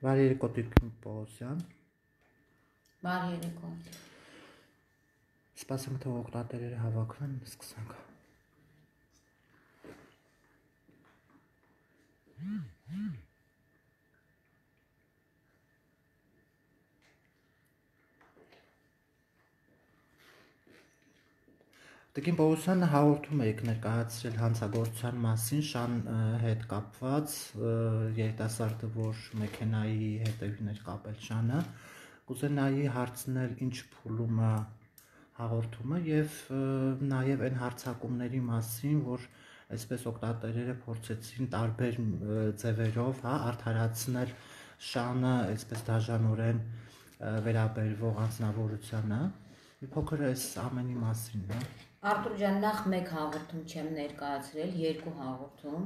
Բարի երեկո Տիկին Պողոսյան։ Բարի երեկո։ Սպասեմ թե օգտատերերը հավաքվեն, սկսենք։ Տիկին Պողոսյանը հաղորդում եք ներկայացրել հանցագործության մասին շան հետ կապված երիտասարդը, որ մեքենայի հետևին էր կապել շանը, կուզենայի հարցնել ինչ փուլում է հաղորդումը եւ նաեւ այն հարցակումների մասին, որ այսպես օգտատերերը փորձեցին տարբեր ձևերով, արդարացնել շանը, այսպես դաժանորեն վերաբերվող անձնավորությանը։ Մի փոքր այս ամենի մասին, հա։ Արտուր ջան, նախ մեկ հաղորդում չեմ ներկայացրել, երկու հաղորդում։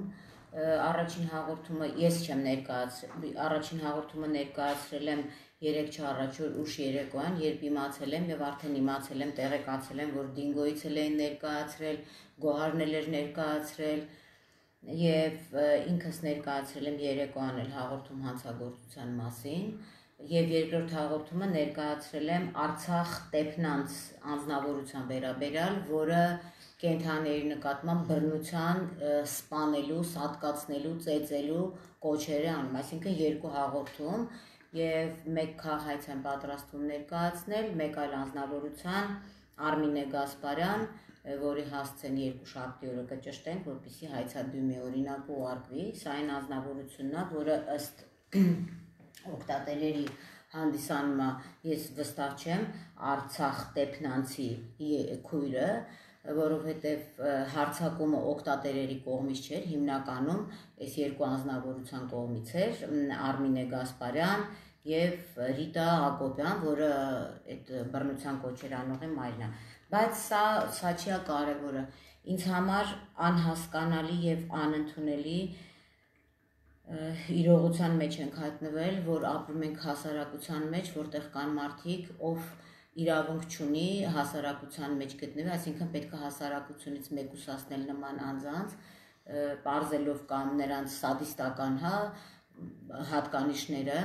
Առաջին հաղորդումը ես չեմ ներկայացրել, առաջին հաղորդումը ներկայացրել եմ 3 առաջ ուշ երեկոյան, երբ իմացել եմ եւ արդեն իմացել եմ, տեղեկացել եմ, որ Դինգոից էին ներկայացրել, Գոհարն էր ներկայացրել եւ ինքս ներկայացրել եմ երեկոյան էլ հաղորդում հանցագործության մասին։ Եվ երկրորդ հաղորդումը ներկայացրել եմ Արցախ Տեփնանց անձնավորության վերաբերյալ, որը կենդանիների նկատմամբ բռնության սպանելու, սատկացնելու, ծեծելու կոչեր է անում, այսինքն երկու հաղորդում եւ մեկ քաղաքայց եմ պատրաստվում ներկայացնել, մեկ այլ անձնավորության Արմինե Գասպարյան, որի հասցեն երկուշաբթի օրը կճշտենք, որպեսզի հայցադիմի օրինակը ուղարկվի, սա այն անձնավորությունն է, որը ըստ օգտատերերի հանդիսանումը ես վստահ չեմ Արցախ Տեփնանցի քույրը, որովհետև հարձակումը օգտատերերի կողմից չէր, հիմնականում այս երկու անձնավորության կողմից էր, Արմինե Գասպարյան եւ Ռիտա Հակոբյան, որը այդ բռնության կոչեր անողի մայրն է, բայց սա չի կարևորը, ինձ համար անհասկանալի եւ անընդունելի իրողության մեջ ենք հայտնվել, որ ապրում ենք հասարակության մեջ, որտեղ կան մարդիկ, ով իրավունք չունի հասարակության մեջ գտնվի, այսինքն պետք է հասարակությունից մեկուսացնել նման անձանց, պարզելով կամ նրանց սադիստական հատկանիշները,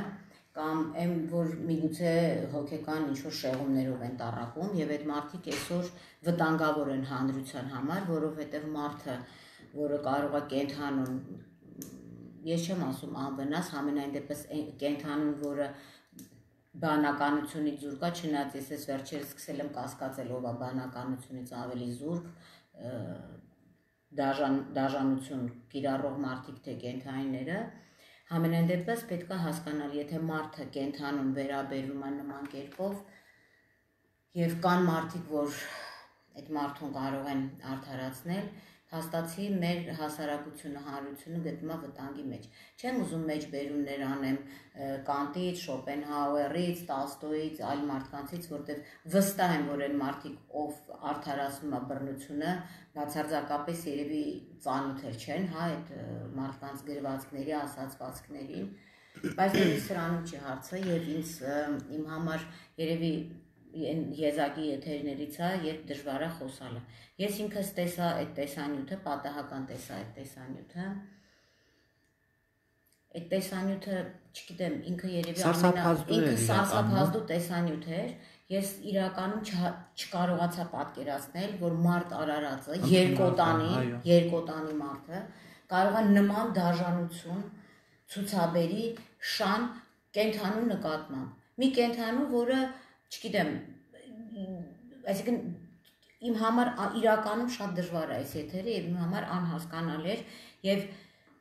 կամ այն, որ միգուցե հոգեկան ինչ-որ շեղումներով են տառապում, եւ այդ մարդիկ այսօր վտանգավոր են հանրության համար, որովհետեւ մարդը, որը կարող է կենդանուն, ես չեմ ասում անվնաս, համենայն դեպս կենդանուն, որը բանականությունից զուրկ է, չնայած ես այս վերջերս սկսել եմ կասկածել, ով է բանականությունից ավելի զուրկ, դաժանություն կիրառող մարդիկ թե կենդանիները, համենայն դեպս պետք է հասկանալ, եթե մարդը կենդանուն վերաբերվում է նման կերպով, եւ կան մարդիկ, որ այդ մարդուն կարող են արդարացնել, հաստատի մեր հասարակությունը, հանրությունը գտնվում է վտանգի մեջ։ Չեմ ուզում մեջբերումներ անեմ Կանտից, Շոպենհաուերից, Տոլստոյից, այլ մարդկանցից, որտեղ վստահ եմ, որ այն մարդիկ, ով արդարացնում է բռնությունը, բացարձակապես երևի ծանոթ չեն, այդ մարդկանց գրվածքների, ասացվածքներին, բայց դեռ սրանում չի հարցը եւ իմ համար երևի եզակի եթերներից է, երբ դժվար է խոսալը։ Ես ինքս տեսա այդ տեսանյութը, պատահական տեսա այդ տեսանյութը։ Այդ տեսանյութը, չգիտեմ, ինքը երևի սարսափազդու տեսանյութ էր։ Ես իրականում չկարողացա պատկերացնել, որ մարդ արարածը, երկոտանի մարդը կարող է նման դաժանություն ցուցաբերի շան կենդանու նկատմամբ։ Մի կենդանու, որը չգիտեմ, այսինքն իմ համար իրականում շատ դժվար է այս եթերը եւ իմ համար անհասկանալի էր եւ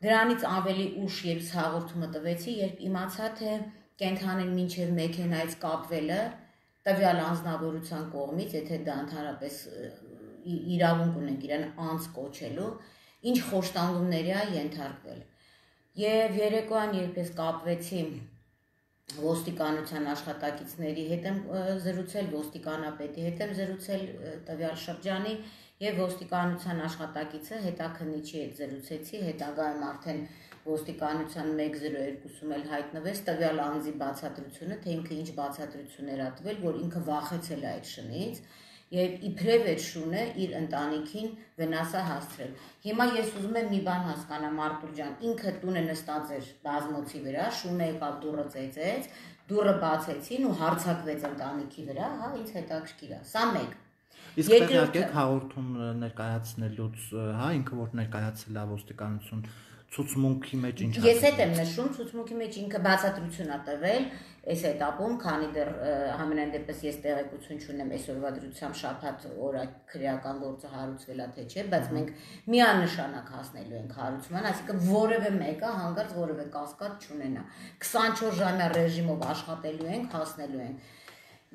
դրանից ավելի ուշ երբ հաղորդումը տվեցի, երբ իմացա թե կենդանին մինչեւ մեքենայից կապվելը տվյալ անձնավորության կողմից, եթե դա ընդհանրապես իրավունք ունենք իրան անձ կոչելու, ինչ խոշտանգումների է ենթարկվել։ Եվ երեկոյան երբ ես կապվեցի ոստիկանության աշխատակիցների հետ եմ զրուցել, ոստիկանապետի հետ եմ զրուցել տվյալ շրջանի եւ ոստիկանության աշխատակիցը հետաքննիչի հետ զրուցեցի, հետագայում արդեն ոստիկանության 102-ում էլ հայտնվեց տվյալ անձի բացատրությունը, թե ինքը ինչ բացատրություն էր տվել, որ ինքը վախեցել է այդ շնից եւ իբրև այդ շունը իր ընտանիքին վնաս է հասցրել։ Հիմա ես ուզում եմ մի բան հասկանամ Արտուր ջան, ինքը տունը նստած էր բազմոցի վրա, շունը եկավ դուռը ծեծեց, դուռը բացեցին ու հարձակվեց ընտանիքի վրա, հա, ինձ հետաքրքիր է։ Սա մեկ։ Իսկ տեղյակ հաղորդում ներկայացնելուց, հա, ինքը որ ներկայացել է ոստիկանություն ցուցմունքի մեջ ինչ Ես հետ եմ նշում, ցուցմունքի մեջ ինքը բացատրություն է տվել այս этаպում, քանի դեռ համենայն դեպս ես տեղեկություն չունեմ այսօրվա դրությամբ շաբաթ օրը քրեական գործը հարուցվել է թե չէ, բայց մենք միանշանակ հասնելու ենք հարուցման, այսինքն որևէ մեկը հանգարց որևէ կասկած չունենա։ 24 ժամյա ռեժիմով աշխատելու ենք, հասնելու ենք։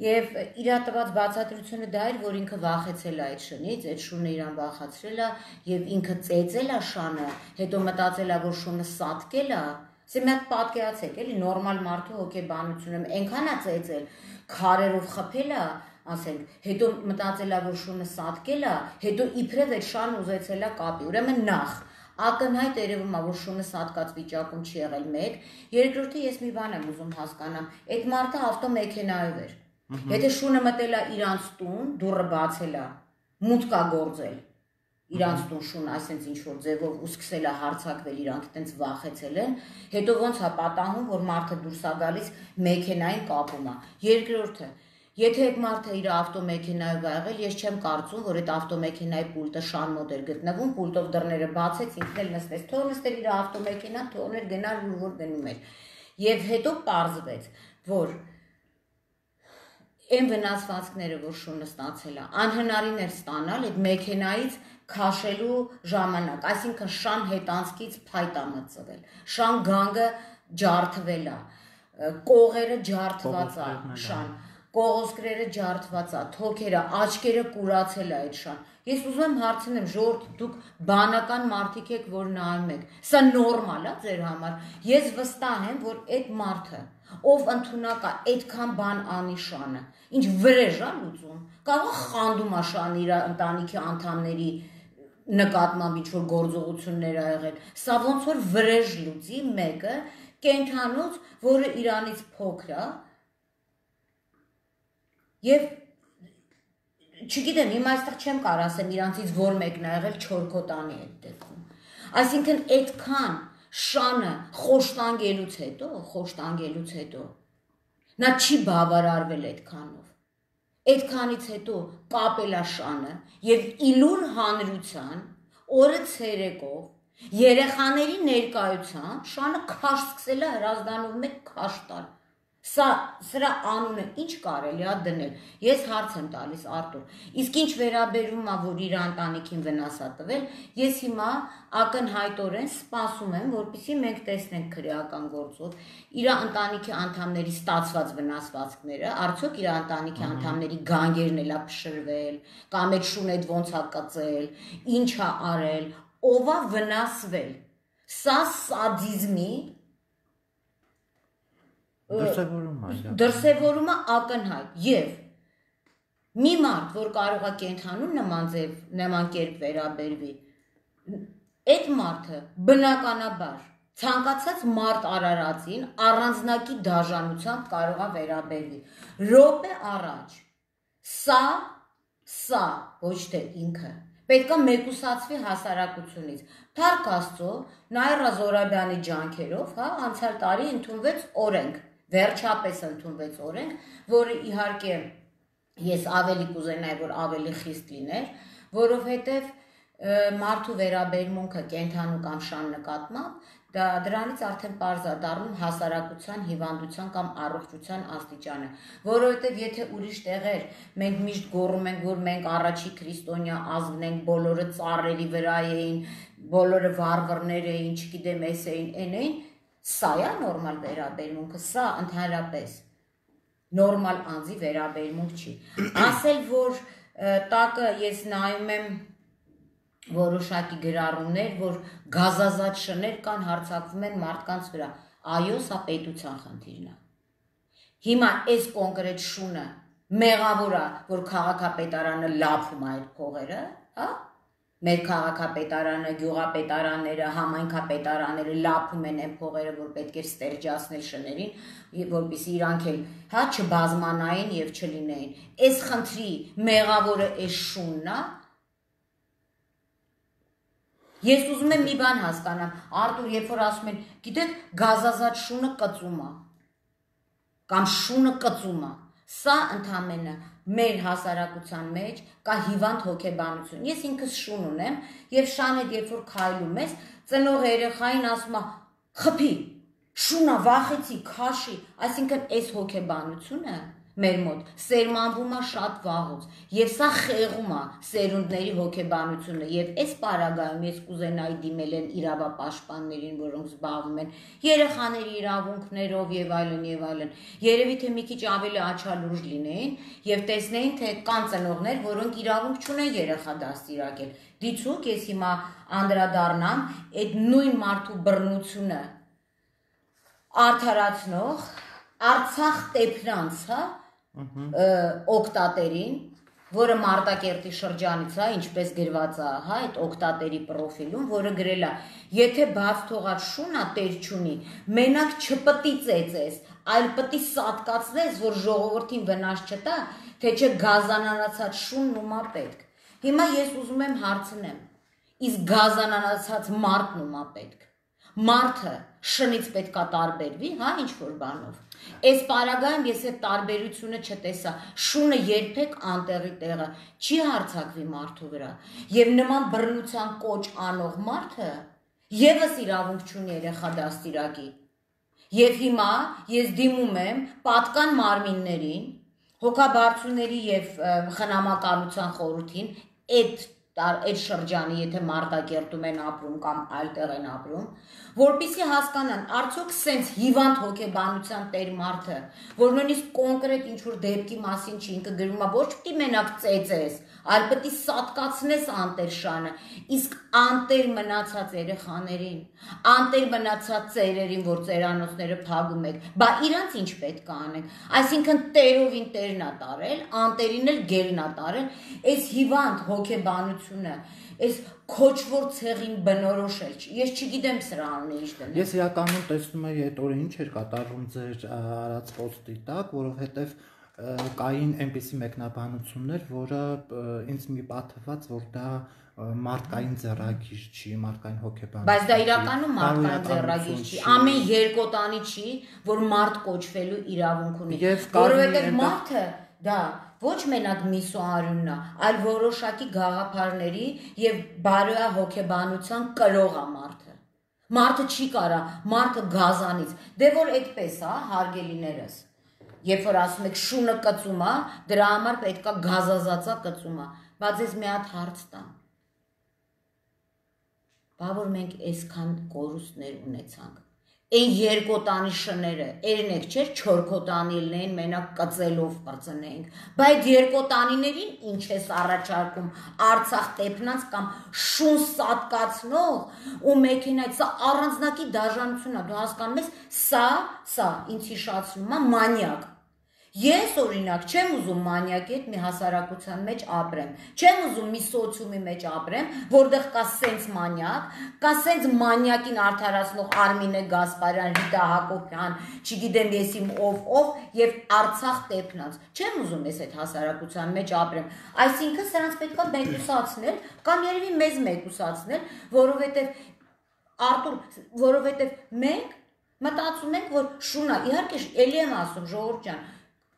Եվ իր տված բացատրությունը դա էր, որ ինքը վախեցել է այդ շնից, այդ շունը իրան վախացրել է եւ ինքը ծեծել է շանը, հետո մտածել է, որ շունը սատկել է։ Սա մի հատ պատկերացեք, էլի նորմալ մարդու հոգեբանությունը այնքան է ծեծել, քարերով խփել է, ասենք, հետո մտածել է, որ շունը սատկել է, հետո իբրև այդ շանը ուզեցել է կապի։ Ուրեմն նախ ակնհայտ երևում է, որ շունը սատկած վիճակում չի եղել մեկ, երկրորդը ես մի բան եմ ուզում հասկանամ, այդ մարդը ավտոմեքենայով էր։ Եթե շունը մտել է իրանց տուն, դուռը բացել է, մուտք է գործել իրանց տուն շուն, այսինքն ինչ որ ձևով ու սկսել է հարձակվել, իրանք այտենց վախեցել են, հետո ոնց է պատահում, որ մարդը դուրս է գալիս մեքենային կապում է։ Երկրորդը, եթե այդ մարդը իր ավտոմեքենայով ա եղել, ես չեմ կարծում, որ այդ ավտոմեքենայի պուլտը շան մոտ էր գտնվում, պուլտով դռները բացեց, ինքն էլ նստեց, թող նստեր իր ավտոմեքենան, թողներ գնար ու որ գնում էր։ Եվ հետո պարզվեց, որ Այն վնասվածքները, որ շունը ստացել է, անհնարին էր ստանալ այդ մեքենայից քաշելու ժամանակ, այսինքն շան հետանցքից փայտ է մտցվել, շան գանգը ջարդվել է, կողերը ջարդված է, շան, կողոսկրերը ջարդված է, թոքերը, աչքերը կուրացել է այդ շան։ Ես ուզում եմ հարցնեմ, ժողովուրդ, դուք բանական մարդիկ եք, որ նայում եք, սա նորմալ է ձեր համար։ Ես վստահ եմ, որ այդ մարդը, ով ընդունակ է այդքան բան անի շանը, ինչ վրեժ է լուծում, կարող է խանդում է շան իր ընտանիքի անդամների նկատմամբ ինչ որ գործողություններ ա եղել, սա ոնց որ վրեժ լուծի մեկը կենթանոց, որը իրանից փոքր է, եւ չգիտեմ, հիմա այստեղ չեմ կարող ասեմ իրանցից որ մեկն ա եղել չորքոտանի այդ դեպքում։ Այսինքն այդքան շանը խոշտանգելուց հետո նա չի բավարարվել այդքանով։ Այդքանից հետո կապել է շանը եւ իլուր հանրության օրը ցերեկով երեխաների ներկայությամբ շանը քաշ սկսել է հրազդանով մեկ քաշ տալ։ Սրա անունը ինչ կարելի է դնել։ Ես հարց եմ տալիս Արտուր։ Իսկ ինչ վերաբերում է, որ իր ընտանիքին վնաս է տվել, ես հիմա ակնհայտորեն սպասում եմ, որպեսզի մենք տեսնենք քրեական գործով իր ընտանիքի անդամների ստացված վնասվածքները, արդյոք իր ընտանիքի անդամների գանգերն էլ է փշրվել, կամ այդ շունը ոնց է կծել, ինչ է արել, ով է վնասվել։ Սա սադիզմի դրսևորումը ակնհայտ եւ մի մարդ, որ կարող է կենթանու նման կերպ վերաբերվի, այդ մարդը բնականաբար ցանկացած մարդ արարածին առանձնակի դաժանությամբ կարող է վերաբերվի։ Րոպե առաջ սա ոչ թե ինքը պետք է մեկուսացվի հասարակությունից։ Փառք Աստծո, Նաիրա Զորաբյանի ջանքերով, հա, անցյալ տարի ընդունվեց օրենք, վերջապես ընդունվեց օրենք, որը իհարկե ես ավելի կուզենայի, որ ավելի խիստ լիներ, որովհետև մարդու վերաբերմունքը կենթանու կամ շան նկատմամբ դրանից արդեն պարզ է դառնում հասարակության հիվանդության կամ առողջության աստիճանը, որովհետև եթե ուրիշ տեղեր մենք միշտ գոռում ենք, որ մենք առաջի քրիստոնյա ազգն ենք, բոլորը ծառերի վրա էին, բոլորը վառվռներ էին, չգիտեմ, էս էին, սա է նորմալ վերաբերմունքը, սա ընդհանրապես նորմալ անձի վերաբերմունք չի։ Ասել, որ տակը ես նայում եմ որոշակի գրառումներ, որ գազազատ շներ կան, հարձակվում են մարդկանց վրա, այո, սա պետության խնդիրն է։ Հիմա այս կոնկրետ շունը մեղավոր է, որ քաղաքապետարանը լափում է այդ փողերը, հա? Մեր քաղաքապետարանը, գյուղապետարանները, համայնքապետարանները լափում են այն փողերը, որ պետք է ստերջացնել շներին, որպեսզի իրանք էլ հա չբազմանային եւ չլինեին։ Այս խնդրի մեղավորը այս շունն է։ Ես ուզում եմ մի բան հասկանամ, Արտուր, երբ որ ասում են, գիտեք, գազազատ շունը կծում է, կամ շունը կծում է, սա ընդամենը մեր հասարակության մեջ կա հիվանդ հոգեբանություն։ Ես ինքս շուն ունեմ եւ շան հետ երբ որ քայլում ես, ծնող երեխային ասում է, խփի, շունա, վախեցի, քաշի, այսինքն այս հոգեբանությունը մեր մոտ սերմանվում է շատ վաղուց եւ սա խեղում է սերունդների հոգեբանությունը եւ այս պարագայում ես կուզենայի դիմել են իրավապաշտպաններին, որոնք զբաղվում են երեխաների իրավունքներով եւ այլն, երևի թե մի քիչ ավելի աչալուրջ լինեին եւ տեսնեին թե կան ծնողներ, որոնք իրավունք չունեն երեխա դաստիարակել։ Դիցուք ես հիմա անդրադառնամ այդ նույն մարդու բռնությունը արդարացնող Արցախ տեփրանց, հա, օկտատերին, որը Մարտակերտի շրջանից է, ինչպես գրված է, հա, այդ օկտատերի պրոֆիլում, որը գրել է, եթե բաց թողած շունա տեր չունի, մենակ չպտի ծեծես, այլ պտի սատկացնես, որ ժողովրդին վնաս չտա, թե չէ գազանանացած շունն ումա պետք։ Հիմա ես ուզում եմ հարցնեմ, իսկ գազանանացած մարդն ումա պետք։ Մարդը շնից պետքա տարբերվի, հա, ինչ-որ բանով։ Այս պարագայում ես այդ տարբերությունը չտեսա, շունը երբեք անտեղի տեղը չի հարձակվի մարդու վրա, եւ նման բռնության կոչ անող մարդը եւս իրավունք չունի երեխա դաստիարակի։ Եվ հիմա ես դիմում եմ պատկան մարմիններին, հոգաբարձուների եւ խնամակալության խորհրդին այդ շրջանի, եթե Մարտակերտում են ապրում կամ այլ տեղ են ապրում, որպեսզի հասկանան, արդյոք սենց հիվանդ հոգեբանության տեր մարդը, որ նույնիսկ կոնկրետ ինչ-որ դեպքի մասին չի, ինքը գրում է, ոչ պիտի մենակ ծեծես, այլ պիտի սատկացնես անտեր շանը, իսկ անտեր մնացած երեխաներին, անտեր մնացած ծերերին, որ ծերանոցները փակում եք, բա իրանց ինչ պետք է անենք, այսինքն տերովին տերն է տարել, անտերին էլ գերն է տարել, այս հիվանդ հոգեբանությունը, այս քոչվոր ցեղին բնորոշել չի։ Ես չգիտեմ սրա անունը ինչ դնեմ։ Ես իրականում տեսնում եմ այդ օրը ինչ էր կատարվում ձեր արած պոստի տակ, որովհետև կային այնպիսի մեկնաբանություններ, որը ինձ մի պատված, որ դա մարդկային ձեռագիր չի, մարդկային հոգեբանություն։ Բայց դա իրականում մարդկային ձեռագիր չի։ Ամեն երկոտանի չի, որ մարդ կոչվելու իրավունք ունի։ Որովհետև մարդը դա ոչ մենակ միսոարյունն է, այլ որոշակի գաղափարների եւ բարոյա հոգեբանության կրող է մարդը։ Մարդը չի կարա, մարդը գազանից։ Դե որ այդպես է, հարգելիներս։ Երբ որ ասում եք շունը կծում է, դրա համար պետքա գազազածա կծում է։ Բայց ես մի հատ հարց տամ։ Բա որ մենք այսքան կորուստներ ունեցանք։ Այն երկոտանի շները, երնեք չէր, չորքոտանի լինեին, մենակ կծելով պրծնեինք, բայց երկոտանիներին ինչ ես առաջարկում, Արցախ տեփնանց կամ շուն սատկացնող ու մեքենայից, սա առանձնակի դաժանություն է, դու հասկանում ես, սա ինձ հիշացնում է մանյակ։ Ես օրինակ չեմ ուզում մանյակի հետ մի հասարակության մեջ ապրեմ, չեմ ուզում մի սոցիումի մեջ ապրեմ, որտեղ կա սենց մանյակ, կա սենց մանյակին արդարացնող Արմինե Գասպարյան, Ռիտա Հակոբյան, չգիտեմ ես իմ ով եւ Արցախ տեփնած։ Չեմ ուզում ես այդ հասարակության մեջ ապրեմ։ Այսինքն սրանց պետքա մեկուսացնել կամ երևի մեզ մեկուսացնել, որովհետեւ մենք մտածում ենք, որ շունա, իհարկե էլի եմ ասում, ժողովուրդ ջան,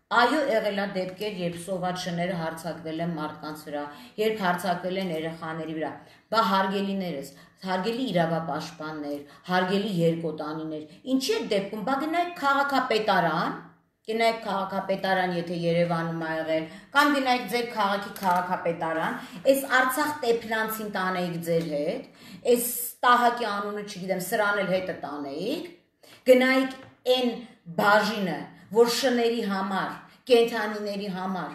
այո, եղել է դեպքեր, երբ սոված շները հարձակվել են մարդկանց վրա, երբ հարձակվել են երեխաների վրա, բա հարգելիներս, հարգելի իրավապաշտպաններ, հարգելի երկոտանիներ, ինչի է դեպքում, բա գնայք քաղաքապետարան, եթե Երևանում ա եղել, կամ գնայք ձեր քաղաքի քաղաքապետարան, այս Արցախ տեփնանցին տանեիք ձեր հետ, այս տահակի անունը չգիտեմ, սրան էլ հետը տանեիք, գնայիք այն բաժինը, որ շների համար, կենթանիների համար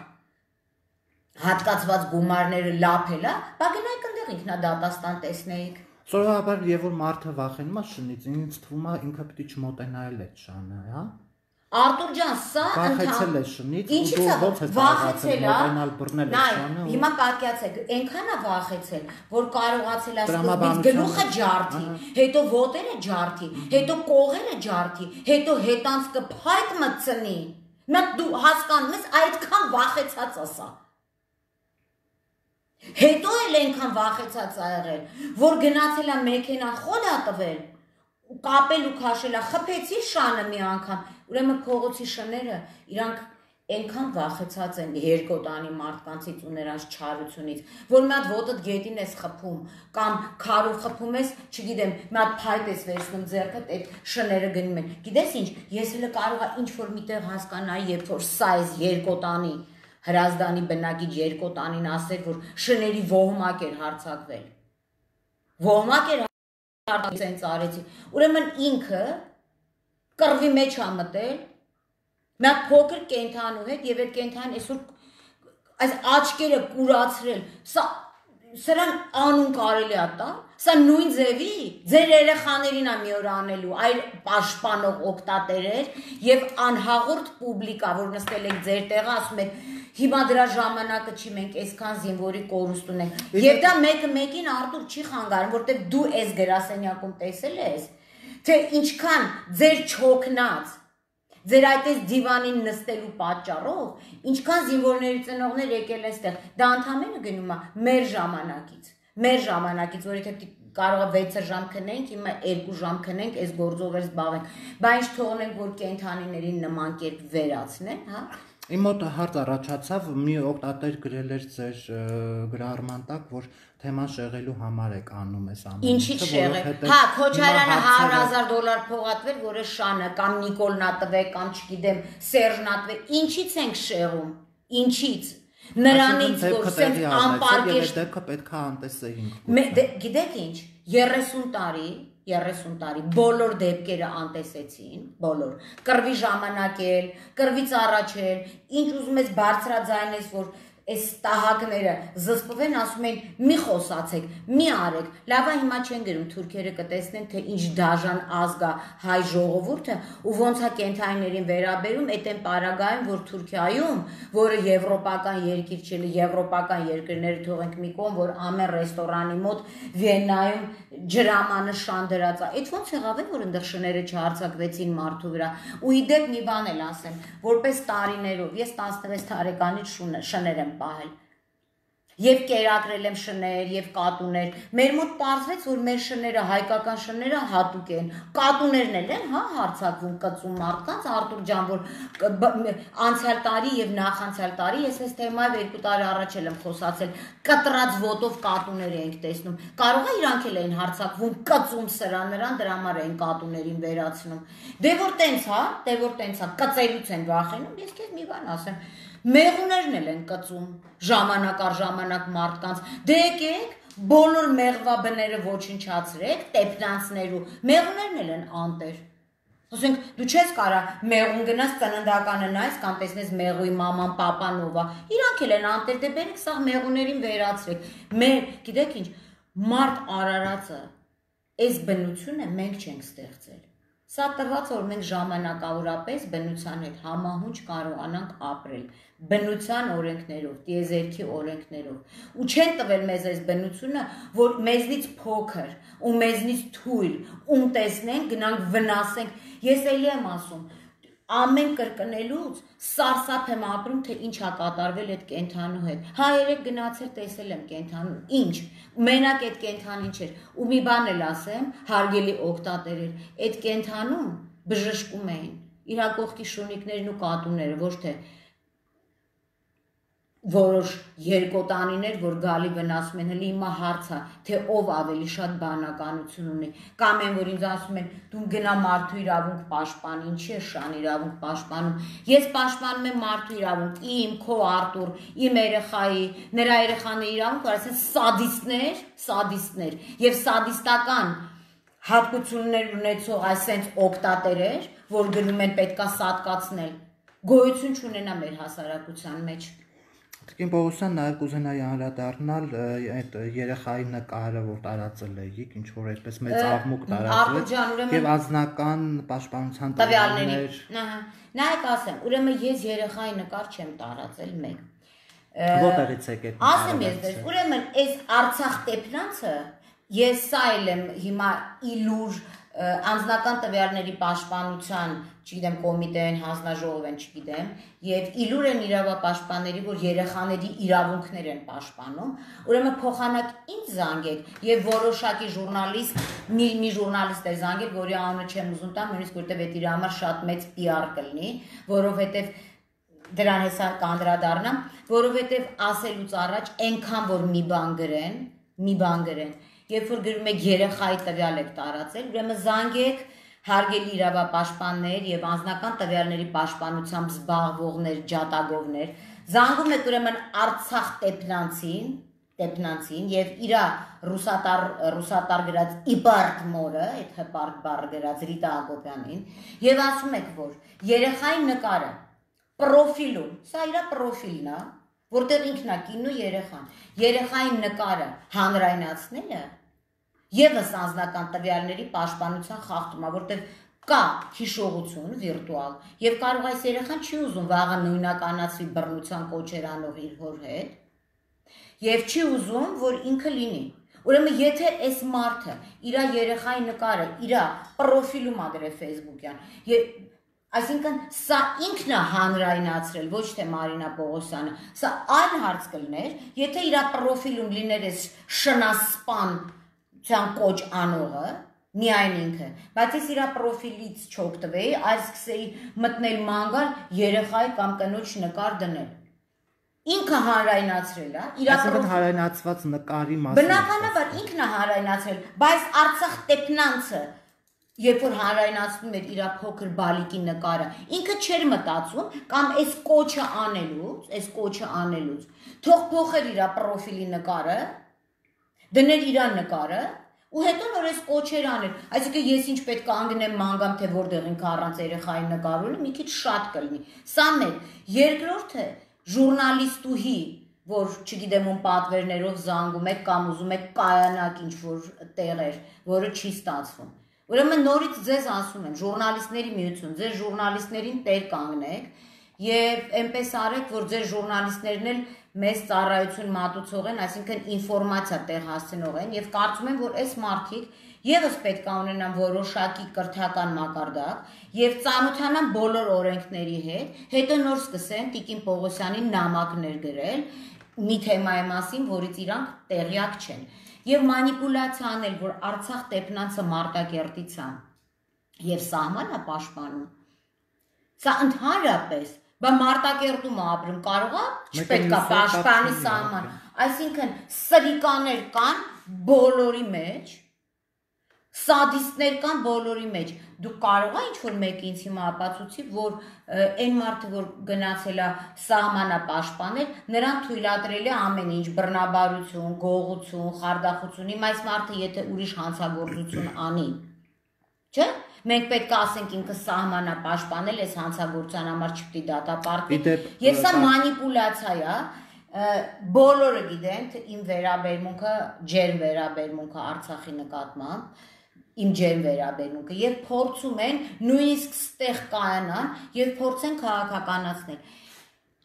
հատկացված գումարները լափել է, բա գնայք ընդեղ ինքնադատաստան տեսնեիք։ Սովորաբար եւ որ մարդը վախենում է շնից, ինձ թվում է ինքը պիտի չմոտենա էլ այդ շանը, հա։ Արտուր ջան, սա Վախեցել է շնից, Ինչի՞ ու սա ոնց է վախեցել, մոտենալ բռնել է շանը։ Հիմա պատկացեք, այնքան է վախեցել, որ կարողացել է սկզբից Տրամաբանության գլուխը ջարդի, հետո ոտերը ջարդի, հետո կողերը ջարդի, հետո հետանցքը փայտ մտցնի։ Նա դու հասկանում ես, այդքան վախեցած է սա։ Հետո էլ այնքան վախեցած է եղել, որ գնացել է մեքենան խոլ է տվել, կապել ու քաշել է, խփեցի շանը մի անգամ, ուրեմն փողոցի շները իրանք այնքան վախեցած են երկոտանի մարդկանցից ու նրանց չարությունից, որ մի հատ ոտդ գետին ես խփում կամ քարով խփում ես, չգիտեմ, մի հատ փայտ ես վերցնում ձեռքդ, այդ շները գնում են։ Գիտես ինչ, ես հենց կարող եմ ինչ-որ միտեղ հասկանայի, երբ որ սա էս երկոտանի Հրազդանի բնակիչ երկոտանին ասել, որ շների ոհմակ էր հարձակվել։ Ոհմակ էր հարձակվել արեցի։ Ուրեմն ինքը կռվի մեջ է մտել, մի հատ փոքր կենթանու հետ եւ այդ կենթանին այսօր այս աչքերը կուրացրել։ Սրան անուն կարելի է տալ։ Սա նույն ձևի ձեր երեխաներին է մի օր անելու, այլ պաշտպանող օկտատերեր եւ անհաղորդ պուբլիկա, որ նստել եք ձեր տեղը, ասում եք հիմա դրա ժամանակը չի, մենք այսքան զինվորի կորուստ ունենք։ Եվ դա մեկը մեկին Արտուր չի խանգարում, որտեղ դու այս գրասենյակում տեսել ես, թե ինչքան ձեր չոքնած, ձեր այդպես դիվանին նստելու պատճառով, ինչքան զինվորների ծնողներ եկել են ստեղ, դա ընդհանրապես գնում է մեր ժամանակից, որ եթե կարող է 6 ժամ քնենք, հիմա 2 ժամ քնենք, այս գործով զբաղվենք, բայց թողնենք, որ կենթանիներին նման կերպ վերացնեն, հա։ Իմ մոտ հարց առաջացավ, մի օկտատեր գրել էր ձեր գրառման տակ, որ թեման շեղելու համար եք անում այս ամենը։ Ինչի՞ շեղել։ Հա, Քոչարյանը $100,000 փողատվել, որ է շանը կամ Նիկոլնա տվե կամ չգիտեմ, Սերժնա տվե, ինչի՞ց ենք շեղում։ Ինչի՞ց։ Նրանից որ սենց անպարկեշտ դեպքը պետք է անտեսեինք։ Գիտեք ինչ, 30 տարի բոլոր դեպքերը անտեսեցին, բոլոր, կռվի ժամանակ էլ, կռվից առաջ էլ, ինչ ուզում ես բարձրաձայնես, որ այս տահակները զսպվեն, ասում են մի խոսացեք, մի արեք, լավա հիմա չեն գրում, թուրքերը կտեսնեն, թե ինչ դաժան ազգ է հայ ժողովուրդը ու ոնց է կենթանիներին վերաբերում այդ այն պարագայում, որ Թուրքիայում, որը եվրոպական երկիր չէ, եվրոպական երկրները թողենք մի կողմ, որ ամեն ռեստորանի մոտ Վիեննայում ջրամանը շան դրած է, այդ ոնց եղավ է, որ այնտեղ շները չհարձակվեցին մարդու վրա, ու իդեպ մի բան էլ ասեմ, որպես տարիներով, ես 16 տարեկանից շներ եմ պահել, եւ կերակրել եմ շներ, եւ կատուներ, մեր մոտ պարզվեց, որ մեր շները, հայկական շները հատուկ են, կատուներն էլ են, հա, հարցակվում կծում մարդկանց, Արտուր ջան, որ անցյալ տարի եւ նախանցյալ տարի, ես այս թեմայով 2 տարի առաջ եմ խոսացել, կտրած ոտով կատուներ ենք տեսնում, կարող է իրանք էլ են հարցակվում, կծում նրան, դրա համար են կատուներին վերացնում, դե որ տենց հա, կծելուց են վախենում, ես քեզ մի բան ասեմ, մեղուներն էլ են կծում, ժամանակ առ ժամանակ մարդկանց, դե եկեք, բոլոր մեղվաբները ոչնչացրեք, տեպնանցներու, մեղուներն էլ են անտեր, ասենք, դու չես կարա մեղուն գնաս ծննդականը նայես, կամ տեսնես մեղուի մաման, պապան ով է, իրանք էլ են անտեր, դե բերեք սաղ մեղուներին վերացրեք, գիտեք ինչ, մարդ արարածը, այս բնությունը մենք չենք ստեղծել, սա տված, որ մենք ժամանակավորապես բնության հետ համահունչ կարողանանք ապրել, բնության օրենքներով, տիեզերքի օրենքներով, ու չեն տվել մեզ այս բնությունը, որ մեզնից փոքր, ու մեզնից թույլ, ում տեսնենք, գնանք վնասենք, ես էլի եմ ասում, ամեն կրկնելուց սարսափ եմ ապրում, թե ինչ է կատարվել այդ կենթանու հետ, հա երեք գնացել տեսել եմ կենթանուն, ինչ, մենակ այդ կենթանին չէր, ու մի բան էլ ասեմ, հարգելի օկտատերեր, այդ կենթանուն բժշկում էին, իրա կողքի շունիկներն ու կատուները, ոչ թե որոշ երկոտանիներ, որ գալի վնասում են, հլի հիմա հարցա, թե ով ավելի շատ բանականություն ունի, կամ են, որ ինձ ասում են, դու գնա մարդու իրավունք պաշտպան, ինչի է շան իրավունք պաշտպանում, ես պաշտպանում եմ մարդու իրավունք, իմ, քո Արտուր, իմ երեխայի, նրա երեխաների իրավունք, որ ասեն սադիստներ, եւ սադիստական հատկություններ ունեցող այսենց օկտատերեր, որ գնում են պետքա սատկացնել, գոյություն չունենա մեր հասարակության մեջ։ Տիկին Պողոսյան նաև կուզենայի անդրադառնալ այդ երեխայի նկարը, որ տարածել եք, ինչ որ այսպես մեծ աղմուկ տարածվեց եւ անձնական պաշտպանության տվյալներ։ Նայեք ասեմ, ուրեմն ես երեխայի նկար չեմ տարածել մեկ։ Որտեղից եք այդ նկարը։ Ասեմ ես դες, ուրեմն այս Արցախ տեփնանցը ես սա եմ հիմա իլուր անձնական տվյալների պաշտպանության, չգիտեմ, կոմիտեն, հանձնաժողով են, չգիտեմ, եւ իլուր են իրավապաշտպանների, որ երեխաների իրավունքներ են պաշտպանում, ուրեմն փոխանակ ինձ զանգեք եւ որոշակի ժուրնալիստ, մի ժուրնալիստ է զանգել, որի անունը չեմ ուզում տամ, նույնիսկ որտեւ այդ իր համար շատ մեծ PR կլինի, որովհետեւ դրան հեսա կանդրադառնամ, որովհետեւ ասելուց առաջ այնքան որ մի բան գրեն, երբ որ գրում եք երեխայի տվյալ եք տարածել, ուրեմն զանգեք հարգելի իրավապաշտպաններ եւ անձնական տվյալների պաշտպանությամբ զբաղվողներ, ջատագովներ, զանգում եք ուրեմն Արցախ տեփնանցին եւ իր ռուսատար գրած Իբարդ մորը, այդ հպարտ բառը գրած Ռիտա Ակոբյանին եւ ասում եք, որ երեխայի նկարը պրոֆիլում, սա իր պրոֆիլն է, որտեղ ինքն է կինն ու երեխան, երեխայի նկարը հանրայնացնելը եւս անձնական տվյալների պաշտպանության խախտում է, որտեղ կա հիշողություն վիրտուալ եւ կարող այս երեխան չի ուզում վաղը նույնականացվի բռնության կոչեր անող իր հոր հետ եւ չի ուզում որ ինքը լինի ուրեմն եթե այս մարդը իր երեխայի նկարը իր պրոֆիլում ա դրել Facebook-յան այսինքն սա ինքն է հանրայնացրել ոչ թե Մարինա Պողոսյանը սա այլ հարց կլներ եթե իր պրոֆիլում լիներ այս շնասպան ցան կոչ անողը միայն ինքը բայց ես իր պրոֆիլից չօգտվեի այլ սկսեի մտնել մանգալ երեխայի կամ կնոջ նկար դնել ինքը հանրայնացրել է իր հանրայնացված նկարի մասին բնականաբար ինքն է հանրայնացրել բայց Արցախ տեփնանցը երբ որ հանրայնացնում էր իր փոքր բալիկի նկարը ինքը չէր մտածում կամ այս կոչը անելուց թող փոխեր իր պրոֆիլի նկարը դներ իր նկարը ու հետո նոր էս կոչեր անել այսինքն ես ինչ պետք է անգնեմ մանգամ թե որտեղ ինքը առանց երեխայի նկարելու մի քիչ շատ կլինի սա մեկ երկրորդը ժուրնալիստուհի որ չգիտեմ ում պատվերներով զանգում եք կամ ուզում եք կայանակ ինչ որ տեղեր որը չի ստացվում ուրեմն նորից ձեզ ասում եմ ժուրնալիստների միություն ձեր ժուրնալիստներին տեր կանգնեք եւ այնպես արեք որ ձեր ժուրնալիստներն էլ մեծ ծառայություն մատուցող են այսինքն ինֆորմացիա տեղ հասցնող են եւ կարծում եմ որ այս մարդիկ եւս պետք է ունենան որոշակի կրթական մակարդակ եւ ծանոթանան բոլոր օրենքների հետո նոր սկսեն Տիկին Պողոսյանին նամակներ գրել մի թեմայի մասին որից իրանք տեղյակ չեն եւ մանիպուլյացիա անել որ Արցախ տեփնանցը Մարտակերտից է եւ սահմանը պաշտպանում սա ընդհանրապես բա Մարտակերտում ապրում կարող է չպետք է պաշտպանի սահման այսինքն սրիկաներ կան բոլորի մեջ սադիստներ կան բոլորի մեջ դու կարող ես ինչ-որ մեկը ինձ հիմա ապացուցի որ այն մարդը որ գնացել է սահմանա պաշտպանել նրան թույլատրել է ամեն ինչ բռնաբարություն, գողություն, խարդախություն հիմա այս մարդը եթե ուրիշ հանցագործություն անի չէ մենք պետք է ասենք ինքը սահմանա պաշտպանել այս հանցագործության համար չպետք է դատապարտվի եւ սա մանիպուլյացիա է բոլորը գիտեն թե իմ վերաբերմունքը ջերմ վերաբերմունքը Արցախի նկատմամբ իմ ջերմ վերաբերմունքը եւ փորձում են նույնիսկ ստեղ կայանան եւ փորձեն քաղաքականացնել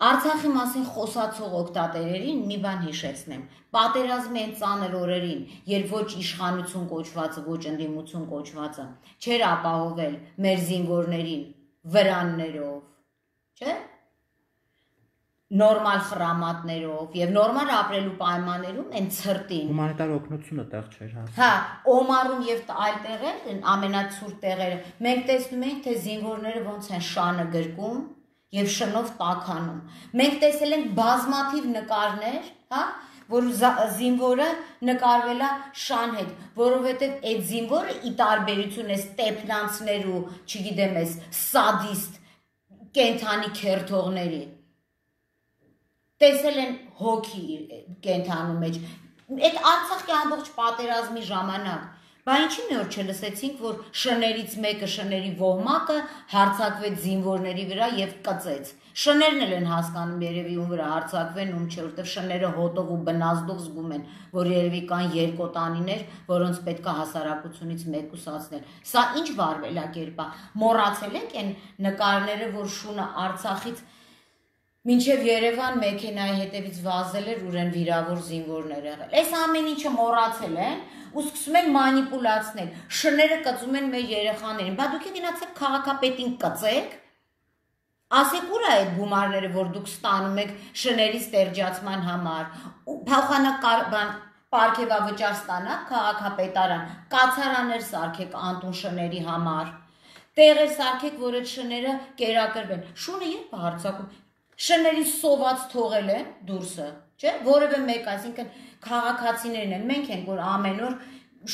Արցախի մասին խոսացող օգտատերերին մի բան հիշեցնեմ պատերազմի այն ծանր օրերին երբ ոչ իշխանություն կոչվածը ոչ ընդդիմություն կոչվածը չէր ապահովել մեր զինվորներին վրաններով չէ նորմալ խրամատներով եւ նորմալ ապրելու պայմաններում են ցրտին հումանիտար օգնությունը տեղ չէր հասնում հա Օմարում եւ այլ տեղեր ամենացուրտ տեղերը մենք տեսնում ենք թե զինվորները ոնց են շանը գրկում եւ շնով տաքանում մենք տեսել ենք բազմաթիվ նկարներ հա որ զինվորը նկարվել է շան հետ որովհետեւ այդ զինվորը ի տարբերություն է տեփնանցներու չգիտեմ էս սադիստ կենթանի քերթողների տեսել են հոգի կենթանու մեջ այդ Արցախի ամբողջ պատերազմի ժամանակ Բա ինչի մի օր չլսեցինք, որ շներից մեկը, շների ոհմակը հարձակվեց զինվորների վրա եւ կծեց։ Շներն էլ են հասկանում երևի ում վրա հարձակվեն, ում չէ, որտեղ շները հոտով ու բնազդով զգում են, որ երևի կան երկոտանիներ, որոնց պետք է հասարակությունից մեկուսացնել։ Սա ինչ վարվելակերպ է։ Մոռացել եք այն նկարները, որ շունը Արցախից մինչև Երևան մեքենայի հետևից վազել էր, ուր են վիրավոր զինվորներ եղել։ Այս ամեն ինչը մոռացել են ու սկսում են մանիպուլացնել։ Շները կծում են մեր երեխաներին։ Բա դուք գնացեք քաղաքապետին կծեք։ Ասեք ուր է այդ գումարները, որ դուք ստանում եք շների ստերջացման համար։ Փոխանակական պարգևավճար ստանաք քաղաքապետարան, կացարաններ սարքեք անտուն շների համար։ Տեղեր սարքեք, որ այդ շները կերակրվեն։ Շունը երբ է հարձակում։ Շների սոված թողել են դուրսը, չէ՞, որևէ մեկ, այսինքն քաղաքացիներն են, մենք ենք, որ ամեն օր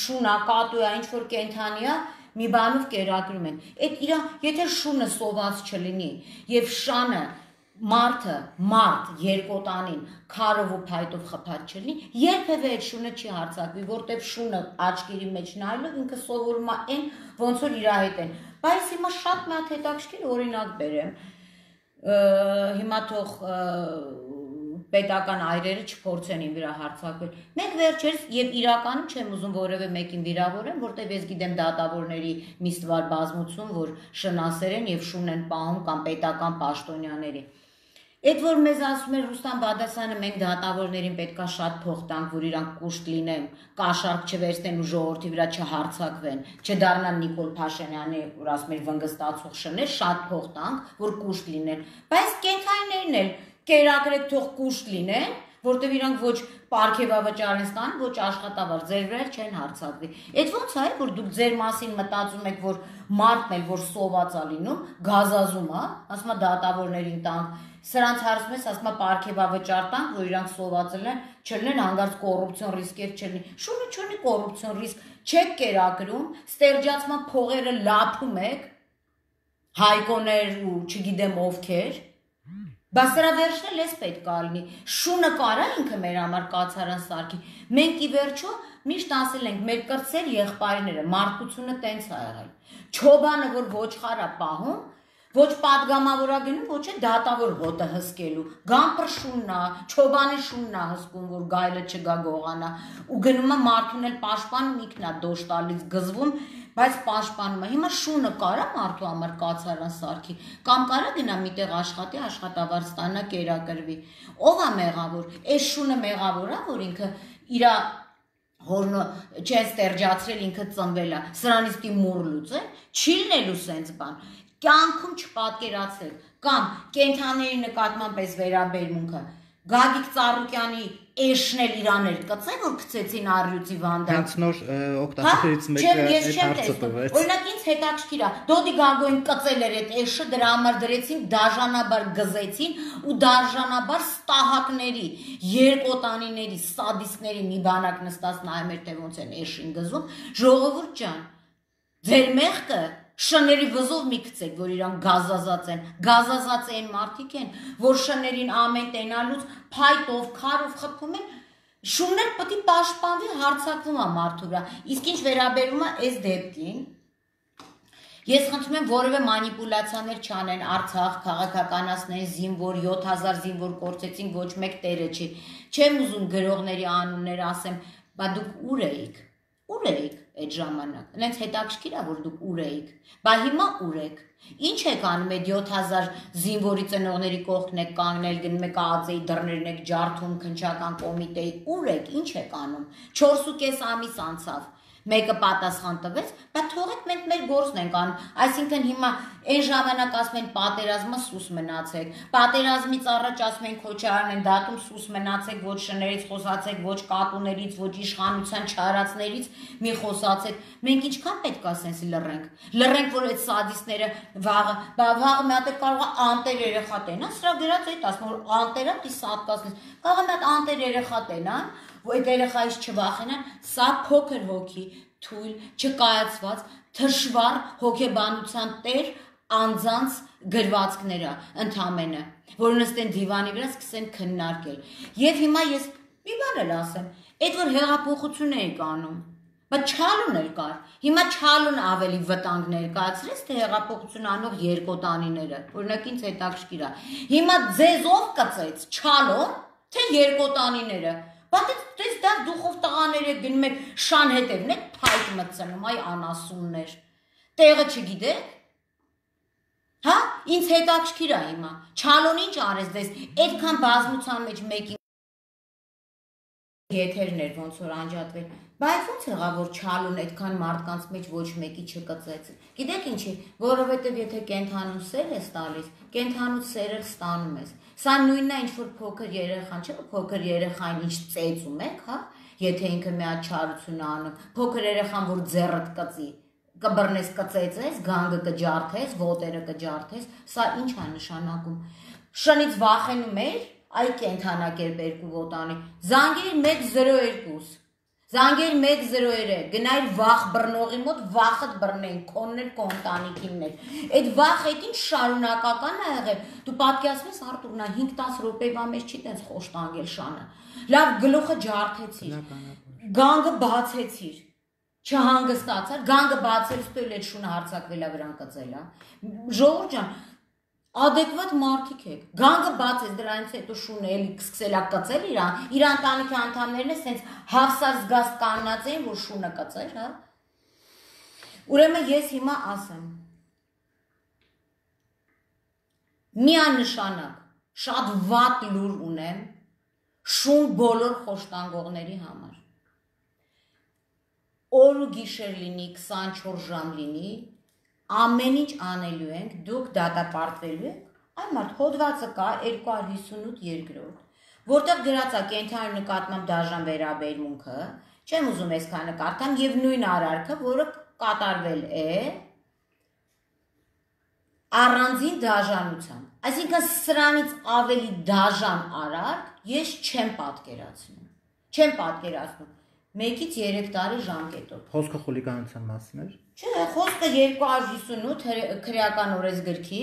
շունա, կատու է, ինչ որ կենթանի է, մի բանով կերակրում են։ Այդ իրա, եթե շունը սոված չլինի եւ շանը մարդ երկոտանին քարով ու փայտով խփած չլինի, երբևէ այդ շունը չի հարձակվի, որտեվ շունը աչքերի մեջ նայելով ինքը սովորում է այն, ոնց որ իրա հետ են։ Բայց հիմա շատ մի հատ հետաքրքիր օրինակ բերեմ։ Հիմա թող պետական այրերը չփորձեն ին վրա հարձակվել։ Մենք վերջերս եւ իրականում չեմ ուզում որևէ մեկին վիրավորեմ, որտեվ ես գիտեմ դատավորների մի ստվար բազմություն, որ շնասեր են եւ շուն են պահում կամ պետական պաշտոնյաների։ Այդ որ մեզ ասում է Ռուստամ Բադասյանը, մենք դատավորներին պետքա շատ փող տանք, որ իրանք կուշտ լինեն, կաշառք չվերցնեն ու ժողովրդի վրա չհարձակվեն, չդառնան Նիկոլ Փաշինյանի, որ ասում էր վնգստացող շներ, շատ փող տանք, որ կուշտ լինեն։ Բայց կենթանիներն էլ կերակրեք թող կուշտ լինեն, որտեվ իրանք ոչ պարգևավճար են ստանում, ոչ աշխատավար, ձեր վրա չեն հարձակվի։ Այդ ոնց է, որ դուք ձեր մասին մտածում եք, որ մարդն էլ որ սոված է լինում, գազազում է, ասում է դատավորներին տանք, սրանց հարցում ես, ասում է պարգևավճար տանք, որ իրանք սոված են, չլինեն հանգարց կոռուպցիոն ռիսկեր չլինի։ Շունը չունի կոռուպցիոն ռիսկ, չեք կերակրում, ստերջացման փողերը լափում եք, հայկոներ ու չգիտեմ ովքեր։ Բա սրա վերջն էլ էս պետք է լինի։ Շունը կարա ինքը մեր համար կացարան սարքի։ Մենք ի վերջո միշտ ասել ենք մեր կրտսեր եղբայրները, մարդկությունը տենց է եղել։ Չոբանը որ ոչխար է պահում, ոչ պատգամավոր է գնում, ոչ է դատավոր հոտը հսկելու։ Գամպր շունն է, չոբանի շունն է հսկում, որ գայլը չգա գողանա։ Ու գնում է մարդուն էլ պաշտպանում ինքն է դոշ տալիս գզվում, բայց պաշտպանում է։ Հիմա շունը կարա մարդու համար կացարան սարքի, կամ կարա գնա միտեղ աշխատի, աշխատավարձ ստանա, կերակրվի։ Ով է մեղավոր։ Այս շունը մեղավոր է, որ ինքը իրա հորնը չեն ստերջացրել, ինքը ծնվել է, սրանից դի մուռ լուծեն, չի լինելու սենց բան։ Կյանքում չպատկերացրեք, կամ կենթաների նկատմամբ այս վերաբերմունքը։ Գագիկ Ծառուկյանի էշն էլ իրաներ կծե, որ գցեցին առյուծի վանդակ։ Հենց նոր օգտատերից մեկը այդ հարցը տվեց։ Օրինակ ինձ հետաքրքիր է, Դոդի Գագոին կծել էր այդ էշը, դրա համար դրեցին, դաժանաբար գզեցին ու դաժանաբար ստահակների, երկոտանիների, սադիստների մի բանակ նստած նայում էր, թե ոնց են էշին գզում։ Ժողովուրդ ջան, ձեր մեղքը շների վզով մի գցեք, որ իրանք գազազած են, գազազած են մարդիկ են, որ շներին ամեն տենալուց փայտով, քարով խփում են, շուններ պետք է պաշտպանվի, հարձակվում է մարդու վրա։ Իսկ ինչ վերաբերում է այս դեպքին, ես խնդրում եմ որևէ մանիպուլյացիաներ չանեն, Արցախ քաղաքականացնեն զինվոր, 7000 զինվոր կորցեցին, ոչ մեկ տերը չի։ Չեմ ուզում գրողների անուններ ասեմ, բա դուք ուր էիք։ Ուր էիք այդ ժամանակ։ Հենց հետաքրքիր է, որ դուք ուր էիք։ Բա հիմա ուր եք։ Ինչ եք անում այդ 7000 զինվորի ծնողների կողքն եք կանգնել, գնում եք ԱԱԾ-ի դռներն եք ջարդում, քննչական կոմիտեի, ուր եք, ինչ եք անում։ 4.5 ամիս անցավ։ Մեկը պատասխան տվեց, բայց թողեք մենք մեր գործն ենք անում։ Այսինքն հիմա այն ժամանակ ասում են պատերազմը սուս մնացեք, պատերազմից առաջ ասում են Քոչարյանն են դատում սուս մնացեք, ոչ շներից խոսացեք, ոչ կատուներից, ոչ իշխանության չարացներից մի խոսացեք։ Մենք ինչքան պետք է սենսի լռենք։ Լռենք, որ այդ սադիստները վաղը մի հատ կարող է անտեր երեխա տենան, սրա գրած այդ ասում որ անտերը դի սատկացնես։ Կարող է մի հատ անտեր երեխա տենան, որ այդ երեխայից չվախենան, սա փոքր հոգի, թույլ, չկայացված, թշվառ հոգեբանության տեր անձանց գրվածքները ընդամենը, որ նստեն դիվանի վրա սկսեն քննարկել։ Եվ հիմա ես մի բան էլ ասեմ, այդ որ հեղափոխություն էիք անում, Բայց չալուն էլ կար։ Հիմա չալուն ավելի վտանգ ներկայացրեց, թե հեղափոխություն անող երկոտանիները։ Օրինակ ինձ հետաքրքիր է։ Հիմա ձեզով կծեց չալուն, թե երկոտանիները։ Բայց դες դա դուխով տղաները գնում եք շան հետևն եք փայտ մտցնում, այ անասուններ։ Տեղը չգիտեք։ Հա, ինձ հետաքրքիր է հիմա։ Չալուն ինչ արեց դες, այդքան բազմության մեջ մեկի եթերներ ոնց որ անջատվել, բայց ոնց եղավ որ չալուն այդքան մարդկանց մեջ ոչ մեկի չկծեց։ Գիտեք ինչի, որովհետև եթե կենթանու սեր ես տալիս, կենթանու սերը ստանում ես։ Սա նույնն է ինչ որ փոքր երեխան, չէ՞ փոքր երեխային ինչ ծեծում եք, հա, եթե ինքը մի հատ չարություն անում, փոքր երեխան որ ձեռդ կծի, կբռնես կծեծես, գանգը կջարդես, ոտերը կջարդես, սա ինչ է նշանակում։ Շնից վախենում էր այ կենթանակերպ երկու ոտանի, զանգեր 102, զանգեր 103, գնայր վախ բռնողի մոտ, վախդ բռնեն, քոններ կոնտանիքիններ, այդ վախ էդին շարունակական է եղել, դու պատկերացնես Արտուրնա 5-10 րոպեվա մեջ չի տենց խոշտանգել շանը, լավ գլուխը ջարդեցիր, գանգը բացեցիր, չհանգստացար, գանգը բացելուց հետո էլ այդ շունը հարցակվելա վրան կծելա, ժողովուրդ ջան, adekvat մարդիկ եք, գանգը բացես դրանից հետո շունը էլի սկսելա կծել իր ընտանիքի անդամներն է սենց հավսար զգաստ կանած էին, որ շունը կծեր, հա։ Ուրեմն ես հիմա ասեմ, միանշանակ, շատ վատ լուր ունեմ շուն բոլոր խոշտանգողների համար։ Օր ու գիշեր լինի, 24 ժամ լինի, ամեն ինչ անելու ենք, դուք դատապարտվելու եք, այն մարդ հոդվածը կա 258 երկրորդ, որտեղ գրած է կենթանի նկատմամբ դաժան վերաբերմունքը, չեմ ուզում այսքան նկարտամ, եւ նույն արարքը, որը կատարվել է առանձին դաժանությամբ, այսինքն սրանից ավելի դաժան արարք ես չեմ պատկերացնում, մեկից 3 տարի ժամկետով։ Խոսքը խուլիգանության մասին էր։ Չէ, խոսքը 258 քրեական օրենսգրքի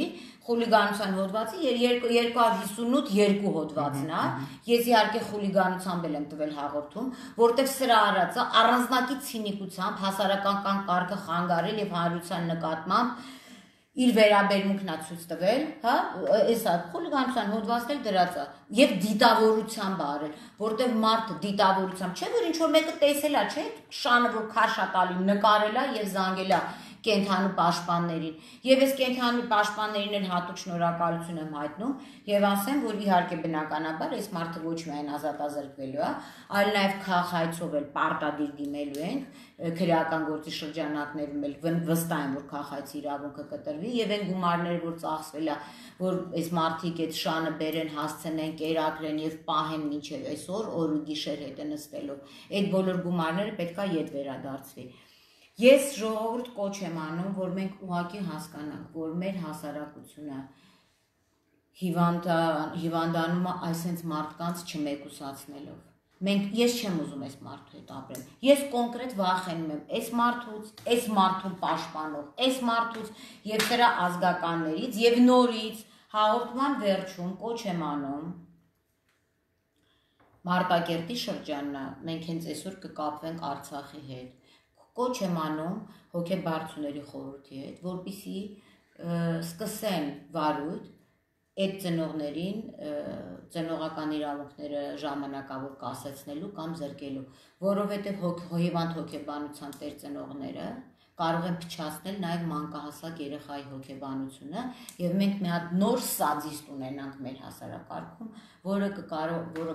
խուլիգանության հոդվածի 258 երկու հոդվածն է։ Ես իհարկե խուլիգանությամբ եմ տվել հաղորդում, որտեղ սրա արածը առանձնակի ցինիկությամբ հասարակական կարգը խանգարել եւ հանրության նկատմամբ իր վերաբերմունքն է ցույց տվել, հա, էսա խուլիգանության հոդվածն էլ դրած է եւ դիտավորությամբ արել, որտեղ մարդը դիտավորությամբ չէ որ ինչ որ մեկը տեսել է, չէ, շանը որ քաշ է տալի, նկարել է եւ զանգել է կենթանու պաշտպաններին եւ այս կենթանու պաշտպաններին էլ հատուկ շնորհակալություն եմ հայտնում եւ ասեմ որ իհարկե բնականաբար այս մարդը ոչ միայն ազատազրկվելու է այլ նաեւ քաղաքայցով էլ պարտադիր դիմելու են քրեական գործի շրջանակներում էլ վստահ եմ որ քաղաքայցի իրավունքը կտրվի եւ այն գումարները որ ծախսվել է որ այս մարդիկ այդ շանը բերեն հասցնեն կերակրեն եւ պահեն մինչեւ այսօր օր ու գիշեր հետ նստելով այդ բոլոր գումարները պետքա ետ վերադարձվի Ես ժողովուրդ կոչ եմ անում, որ մենք ուղղակի հասկանանք, որ մեր հասարակությունը հիվանդանում է այսենց մարդկանց չմեկուսացնելով։ Ես չեմ ուզում այս մարդու հետ ապրել։ Ես կոնկրետ վախենում եմ այս մարդուց, այս մարդուն պաշտպանող, այս մարդուց եւ դրա ազգականներից եւ նորից հաղորդման վերջում կոչ եմ անում Մարտակերտի շրջանն մենք հենց այսօր կկապվենք Արցախի հետ։ Կոչ եմ անում հոգեբարձուների խորհրդի հետ, որպեսզի սկսեն վարույթ այդ ծնողներին ծնողական իրավունքները ժամանակավոր կասեցնելու կամ զրկելու, որովհետև հիվանդ հոգեբանության տեր ծնողները կարող են փչացնել նաև մանկահասակ երեխայի հոգեբանությունը եւ մենք մի հատ նոր սադիստ ունենանք մեր հասարակարգում, որը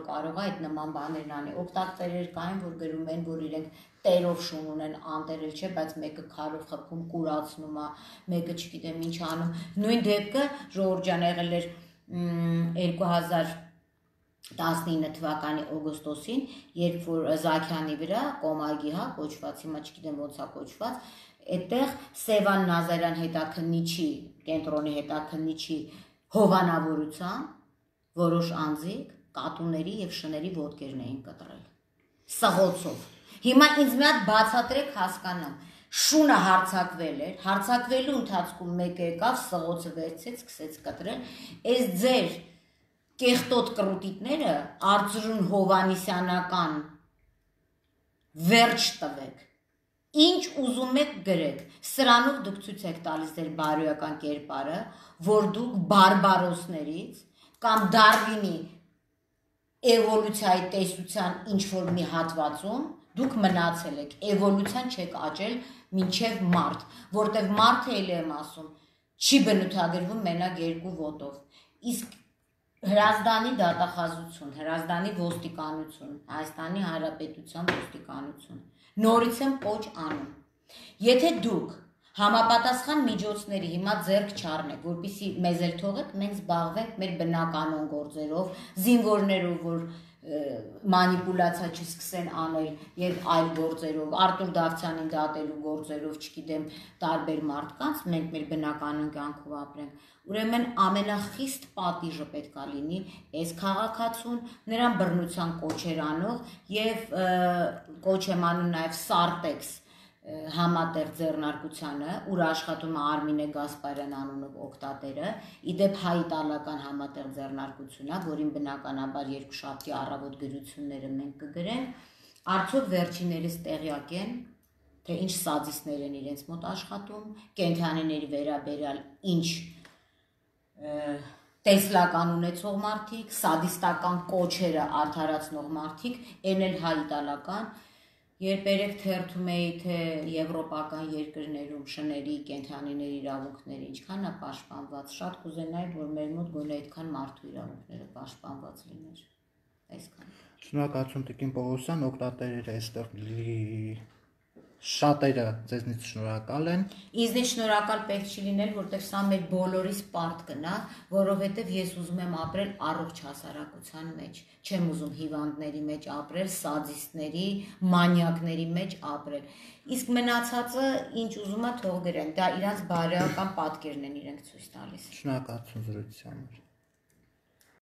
կարող է այդ նման բաներն անի։ Օգտակցերեր կային, որ գրում են, որ իրենք տերով շուն ունեն անտերել չէ, բայց մեկը քարով խփում, կուրացնում է, մեկը չգիտեմ ինչ անում։ Նույն դեպքը ժողովուրդ ջան եղել էր 2019 թվականի օգոստոսին, երբ որ Զաքյանի վրա կոմագի հա կոչված, հիմա չգիտեմ ոնց է կոչված, այդտեղ Սևան Նազարյան հետաքննիչի, կենտրոնի հետաքննիչի հովանավորությամբ որոշ անձիկ կատուների եւ շների ոտքերն էին կտրել։ Սղոցով։ Հիմա ինձ մի հատ բացատրեք հասկանամ։ Շունը հարցակվել էր, հարցակվելու ընթացքում մեկը եկավ, սղոցը վերցեց, սկսեց կտրել։ Այս ձեր կեղտոտ կրուտիտները Արծրուն Հովանիսյանական վերջ տվեք։ Ինչ ուզում եք գրեք, սրանով դուք ցույց եք տալիս ձեր բարոյական կերպարը, որ դուք բարբարոսներից կամ Դարվինի էվոլյուցիայի տեսության ինչ-որ մի հատվածում դուք մնացել եք, էվոլյուցիան չեք աճել մինչև մարդ, որտեղ մարդը էլ եմ ասում, չի բնութագրվում մենակ երկու ոտով, իսկ Հրազդանի դատախազություն, Հրազդանի ոստիկանություն, Հայաստանի Հանրապետության ոստիկանություն, նորից եմ կոչ անում, եթե դուք համապատասխան միջոցների հիմա ձեռք չառնեք, որպեսզի մեզ էլ թողեք, մենք զբաղվենք մեր բնականոն գործերով, զինվորներով, որ մանիպուլյացիա չսկսեն անել եւ այլ գործերով, Արտուր Դավթյանին դատելու գործերով, չգիտեմ, տարբեր մարդկանց, մենք մեր բնականոն կյանքով ապրենք։ Ուրեմն ամենախիստ պատիժը պետքա լինի այս քաղաքացուն, նրան բռնության կոչեր անող եւ կոչ եմ անում նաեւ Սարտեքս համատեղ ձեռնարկությանը, ուր աշխատում է Արմինե Գասպարյան անունով օկտատերը, իդեպ հայ-իտալական համատեղ ձեռնարկությունն է, որին բնականաբար երկուշաբթի առավոտ գրությունները մենք կգրենք, արդյոք վերջիններս տեղյակ են, թե ինչ սադիստներ են իրենց մոտ աշխատում, կենդանիների վերաբերյալ ինչ տեսլական ունեցող մարդիկ, սադիստական կոչերը արդարացնող մարդիկ, են էլ հայ-իտալական, երբ երեք թերթում էի, թե եվրոպական երկրներում շների, կենդանիների իրավունքները ինչքան է պաշտպանված, շատ կուզենայի, որ մեր մոտ գոնե այդքան մարդու իրավունքները պաշտպանված լիներ, այսքան։ Շնորհակալություն Տիկին Պողոսյան, օկտատերերը այստեղ շատերը ձեզնից շնորհակալ են։ Ինձնից շնորհակալ պետք չի լինել, որտեղ սա մեր բոլորիս պարտքն է, որովհետև ես ուզում եմ ապրել առողջ հասարակության մեջ, չեմ ուզում հիվանդների մեջ ապրել, սադիստների, մանյակների մեջ ապրել։ Իսկ մնացածը ինչ ուզում է թող գրեն, դա իրանց բարոյական պատկերն են իրենք ցույց տալիս։ Շնորհակալություն զրույցի համար։